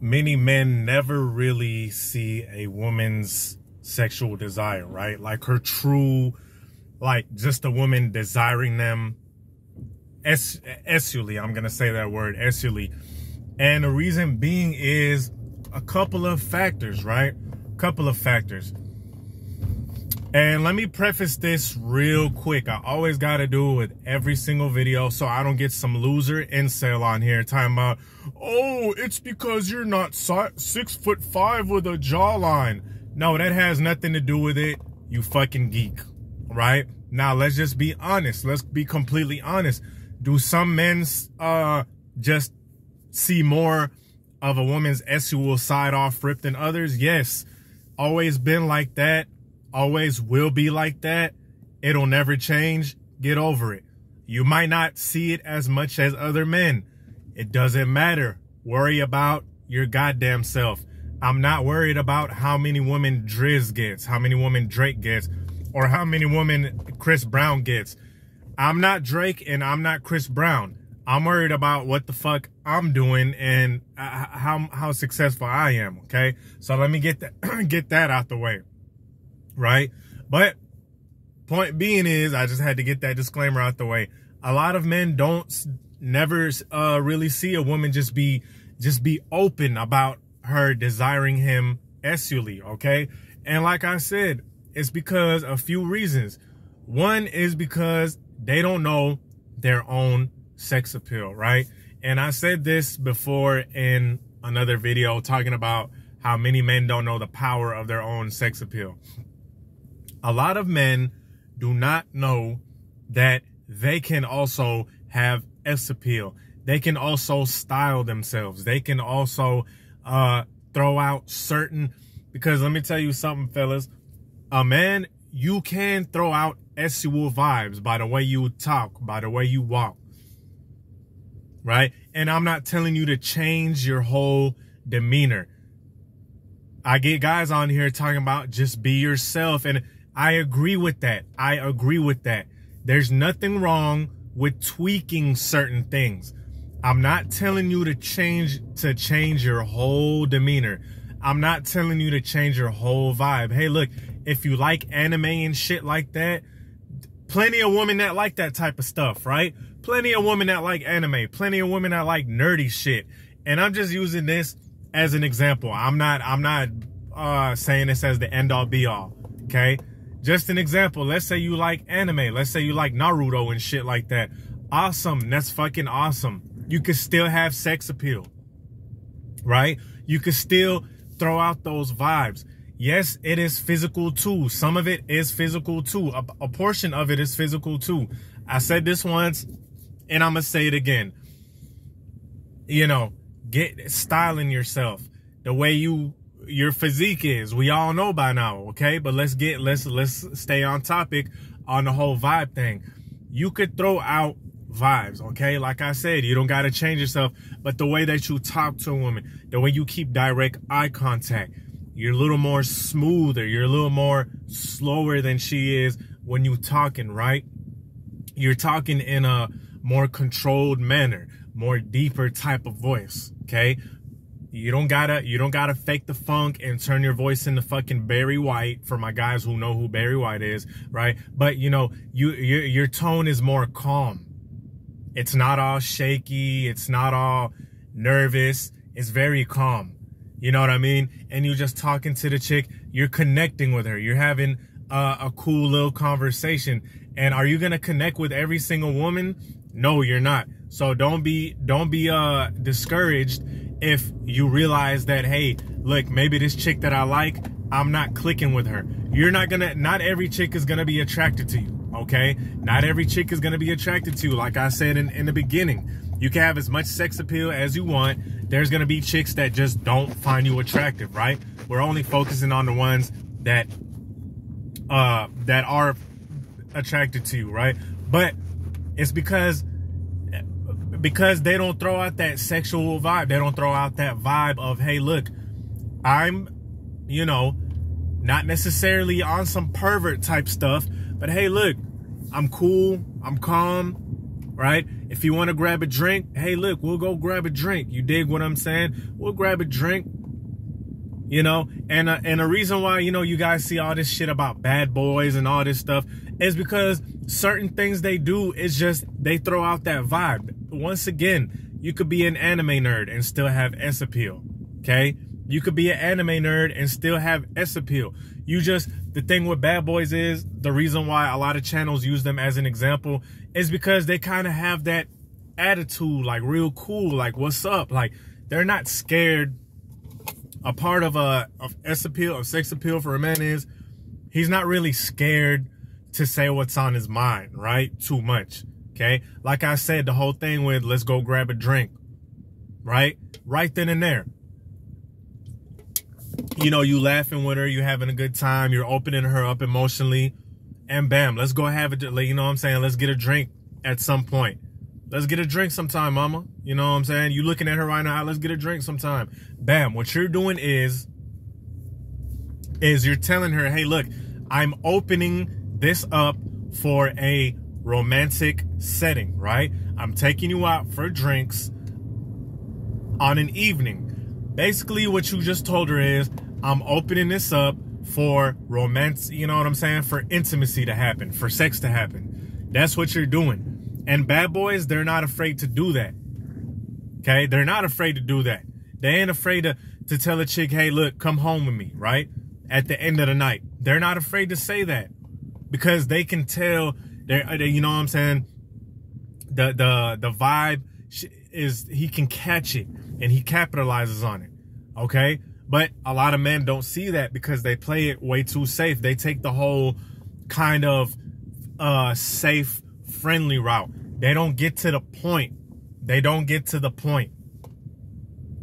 many men never really see a woman's sexual desire, right? Like her true, like just a woman desiring them essually. I'm going to say that word, essually. And the reason being is a couple of factors, right? A couple of factors. And let me preface this real quick. I always got to do it with every single video so I don't get some loser incel on here talking about, oh, it's because you're not 6'5" with a jawline. No, that has nothing to do with it, you fucking geek, right? Now, let's just be honest. Let's be completely honest. Do some men just see more of a woman's sexual side off rip than others? Yes. Always been like that. Always will be like that. It'll never change. Get over it. You might not see it as much as other men. It doesn't matter. Worry about your goddamn self. I'm not worried about how many women Driz gets, how many women Drake gets, or how many women Chris Brown gets. I'm not Drake and I'm not Chris Brown. I'm worried about what the fuck I'm doing and how successful I am, okay? So let me get that out the way. Right? But point being is, I just had to get that disclaimer out the way. A lot of men never really see a woman just be open about her desiring him sexually, okay? And like I said, it's because a few reasons. One is because they don't know their own sex appeal, right? And I said this before in another video talking about how many men don't know the power of their own sex appeal. A lot of men do not know that they can also have sex appeal. They can also style themselves. They can also throw out certain, because let me tell you something, fellas. A man, you can throw out sexual vibes by the way you talk, by the way you walk. Right? And I'm not telling you to change your whole demeanor. I get guys on here talking about just be yourself, and I agree with that. I agree with that. There's nothing wrong with tweaking certain things. I'm not telling you to change your whole demeanor. I'm not telling you to change your whole vibe. Hey, look, if you like anime and shit like that, plenty of women that like that type of stuff, right? Plenty of women that like anime, plenty of women that like nerdy shit. And I'm just using this as an example. I'm not saying this as the end all be all, okay? Just an example. Let's say you like anime. Let's say you like Naruto and shit like that. Awesome. That's fucking awesome. You could still have sex appeal, right? You could still throw out those vibes. Yes, it is physical too. Some of it is physical too. A portion of it is physical too. I said this once and I'm going to say it again. You know, get styling yourself the way your physique is. We all know by now, okay? But let's stay on topic on the whole vibe thing. You could throw out vibes, okay? Like I said, you don't got to change yourself, but the way that you talk to a woman, the way you keep direct eye contact, you're a little more smoother, you're a little more slower than she is when you talking, right? You're talking in a more controlled manner, more deeper type of voice, okay? You don't gotta fake the funk and turn your voice into fucking Barry White, for my guys who know who Barry White is, right? But you know, your tone is more calm. It's not all shaky. It's not all nervous. It's very calm. You know what I mean? And you're just talking to the chick. You're connecting with her. You're having a cool little conversation. And are you gonna connect with every single woman? No, you're not. So don't be discouraged if you realize that, hey, look, maybe this chick that I like, I'm not clicking with her. Not every chick is gonna be attracted to you, okay? Not every chick is gonna be attracted to you. Like I said in the beginning, you can have as much sex appeal as you want. There's gonna be chicks that just don't find you attractive, right? We're only focusing on the ones that are attracted to you, right? But it's because they don't throw out that sexual vibe. They don't throw out that vibe of, hey, look, I'm, you know, not necessarily on some pervert type stuff, but hey, look, I'm cool, I'm calm, right? If you want to grab a drink, hey, look, we'll go grab a drink. You dig what I'm saying? We'll grab a drink, you know? And the reason why, you know, you guys see all this shit about bad boys and all this stuff is because certain things they do is just, they throw out that vibe. Once again, you could be an anime nerd and still have S appeal, okay? You could be an anime nerd and still have S appeal. The thing with bad boys is, the reason why a lot of channels use them as an example is because they kind of have that attitude, like real cool, like what's up? Like they're not scared. A part of S appeal, of sex appeal for a man is he's not really scared to say what's on his mind, right? Too much, okay? Like I said, the whole thing with let's go grab a drink, right? Right then and there. You know, you laughing with her, you having a good time, you're opening her up emotionally, and bam, let's go have it. You know what I'm saying? Let's get a drink at some point. Let's get a drink sometime, mama. You know what I'm saying? You looking at her right now, let's get a drink sometime. Bam, what you're doing is you're telling her, hey, look, I'm opening this up for a romantic setting, right? I'm taking you out for drinks on an evening. Basically, what you just told her is, I'm opening this up for romance, you know what I'm saying? For intimacy to happen, for sex to happen. That's what you're doing. And bad boys, they're not afraid to do that. Okay? They're not afraid to do that. They ain't afraid to tell a chick, hey, look, come home with me, right? At the end of the night. They're not afraid to say that. Because they can tell, you know what I'm saying? The vibe is, he can catch it. And he capitalizes on it, okay? But a lot of men don't see that because they play it way too safe. They take the whole kind of safe, friendly route. They don't get to the point. They don't get to the point,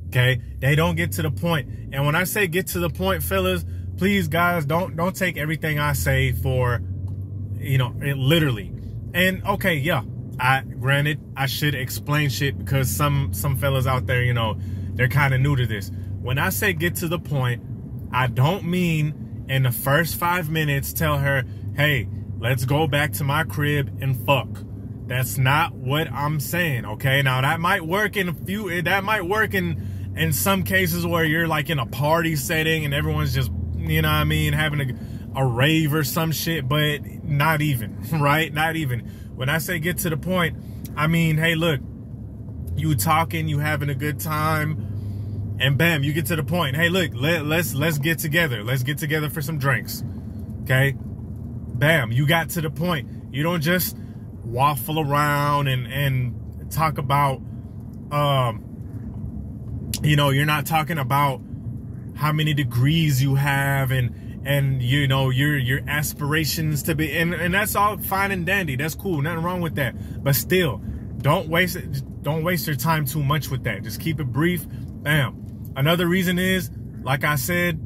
okay? They don't get to the point. And when I say get to the point, fellas, please, guys, don't take everything I say for, you know, literally. And, okay, yeah. Granted, I should explain shit because some fellas out there, you know, they're kind of new to this. When I say get to the point, I don't mean in the first 5 minutes tell her, hey, let's go back to my crib and fuck. That's not what I'm saying, okay? Now, that might work in some cases where you're like in a party setting and everyone's just, you know what I mean, having a rave or some shit, but not even, right? Not even. When I say get to the point, I mean, hey, look, you talking, you having a good time, and bam, you get to the point. Hey, look, let's get together. Let's get together for some drinks, okay? Bam, you got to the point. You don't just waffle around and talk about, you know, you're not talking about how many degrees you have and you know, your aspirations to be, and that's all fine and dandy. That's cool. Nothing wrong with that. But still, don't waste your time too much with that. Just keep it brief. Bam. Another reason is, like I said,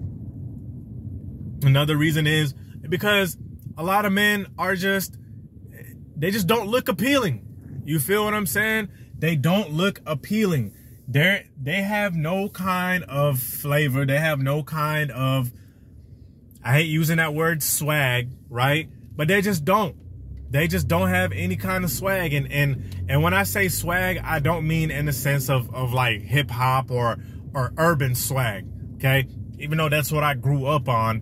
because a lot of men are they just don't look appealing. You feel what I'm saying? They don't look appealing. They have no kind of flavor. They have no kind of, I hate using that word, swag, right? But they just don't. They just don't have any kind of swag. And when I say swag, I don't mean in the sense of like hip hop or urban swag, okay? Even though that's what I grew up on,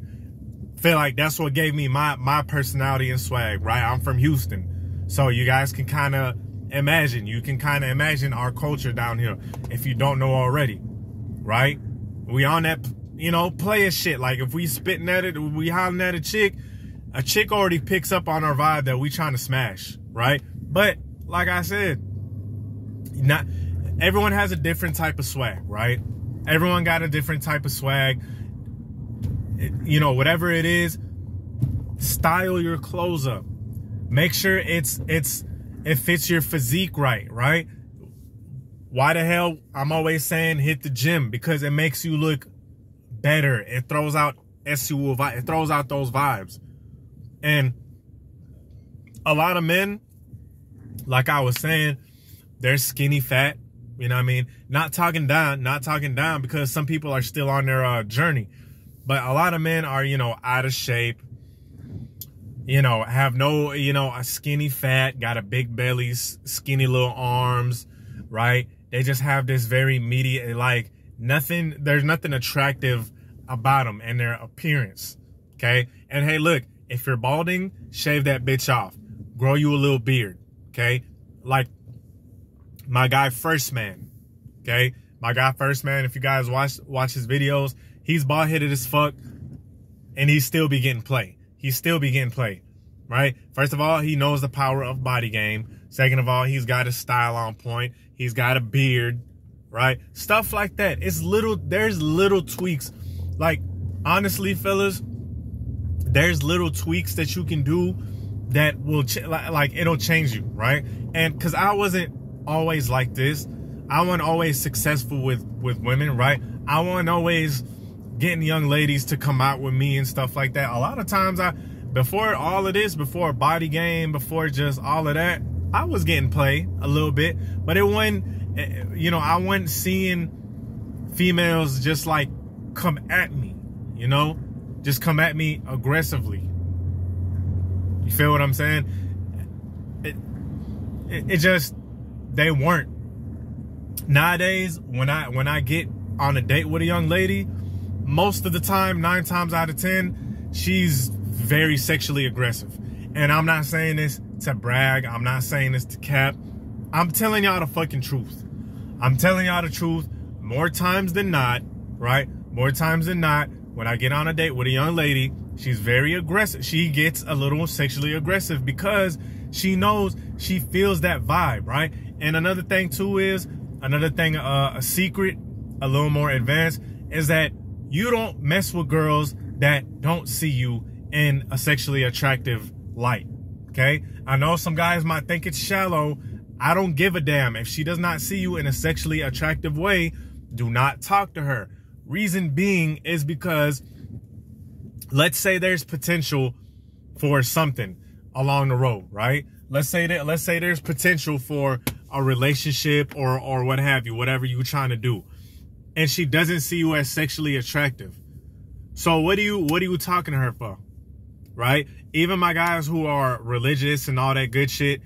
feel like that's what gave me my personality and swag, right? I'm from Houston. So you guys can kind of imagine. You can kind of imagine our culture down here if you don't know already, right? We on that, you know, player shit. Like if we spitting at it, we hollering at a chick already picks up on our vibe that we trying to smash, right? But like I said, not everyone has a different type of swag, right? Everyone got a different type of swag. You know, whatever it is, style your clothes up. Make sure it fits your physique right? Why the hell I'm always saying hit the gym? Because it makes you look better. It throws out SUV vibe. It throws out those vibes. And a lot of men, like I was saying, they're skinny fat. You know what I mean? Not talking down because some people are still on their journey. But a lot of men are, you know, out of shape. have no, a skinny fat, got a big belly, skinny little arms, right? They just have this very meaty, like there's nothing attractive about them and their appearance, okay? And hey, look, if you're balding, shave that bitch off. Grow you a little beard, okay? Like my guy First Man, okay? My guy First Man, if you guys watch his videos, he's bald-headed as fuck, and he still be getting play. He still be getting play, right? First of all, he knows the power of body game. Second of all, he's got his style on point. He's got a beard, right? Stuff like that. There's little tweaks. Like, honestly, fellas, there's little tweaks that you can do that will, like, it'll change you, right? And because I wasn't always like this. I wasn't always successful with women, right? I wasn't always getting young ladies to come out with me and stuff like that. A lot of times, before all of this, before body game, before just all of that, I was getting play a little bit, but it wasn't, I wasn't seeing females just like come at me, just come at me aggressively. You feel what I'm saying? It just, they weren't. Nowadays, when I get on a date with a young lady, most of the time, 9 times out of 10, she's very sexually aggressive. And I'm not saying this to brag. I'm not saying this to cap. I'm telling y'all the fucking truth. I'm telling y'all the truth more times than not, right? More times than not, when I get on a date with a young lady, she's very aggressive. She gets a little sexually aggressive because she knows, she feels that vibe, right? And another thing too is, a secret, a little more advanced, is that you don't mess with girls that don't see you in a sexually attractive light, okay? I know some guys might think it's shallow. I don't give a damn. If she does not see you in a sexually attractive way, do not talk to her. Reason being is because, let's say there's potential for something along the road, right? Let's say there's potential for a relationship or what have you, whatever you're trying to do, and she doesn't see you as sexually attractive. So what are you talking to her for, right? Even my guys who are religious and all that good shit,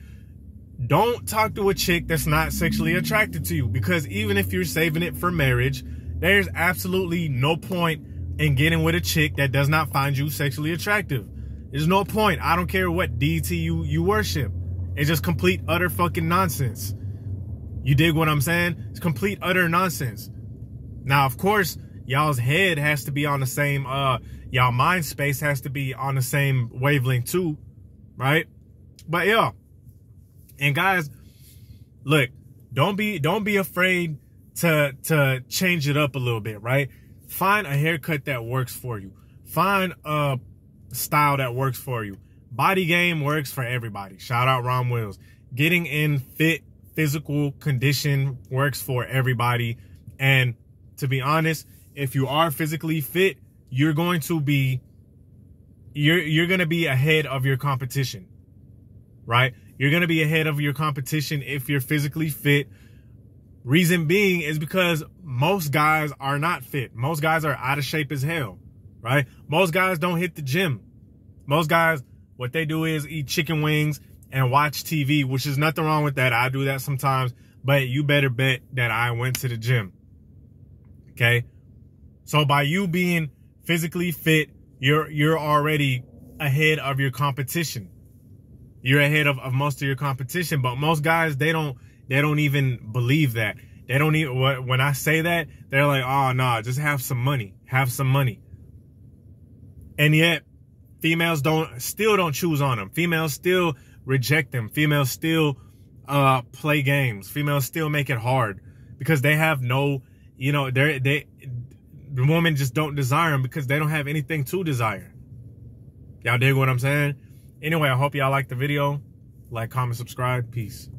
don't talk to a chick that's not sexually attracted to you, because even if you're saving it for marriage, there's absolutely no point in getting with a chick that does not find you sexually attractive. There's no point. I don't care what deity you worship. It's just complete, utter fucking nonsense. You dig what I'm saying? It's complete, utter nonsense. Now, of course, y'all's head has to be on the same, y'all mind space has to be on the same wavelength too, right? But yeah. And guys, look, don't be afraid to change it up a little bit, right? Find a haircut that works for you. Find a style that works for you. Body game works for everybody. Shout out Ron Wills. Getting in fit physical condition works for everybody. And to be honest, if you are physically fit, you're going to be ahead of your competition, right? You're going to be ahead of your competition if you're physically fit. Reason being is because most guys are not fit. Most guys are out of shape as hell, right? Most guys don't hit the gym. Most guys, what they do is eat chicken wings and watch TV, which is nothing wrong with that. I do that sometimes, but you better bet that I went to the gym. Okay? So by you being physically fit, you're already ahead of your competition. You're ahead of most of your competition, but most guys, they don't even believe that. They don't even, when I say that, they're like, oh no, just have some money. Have some money. And yet, females still don't choose on them. Females still reject them. Females still play games. Females still make it hard because they have no, the women just don't desire them because they don't have anything to desire. Y'all dig what I'm saying? Anyway, I hope y'all liked the video. Like, comment, subscribe. Peace.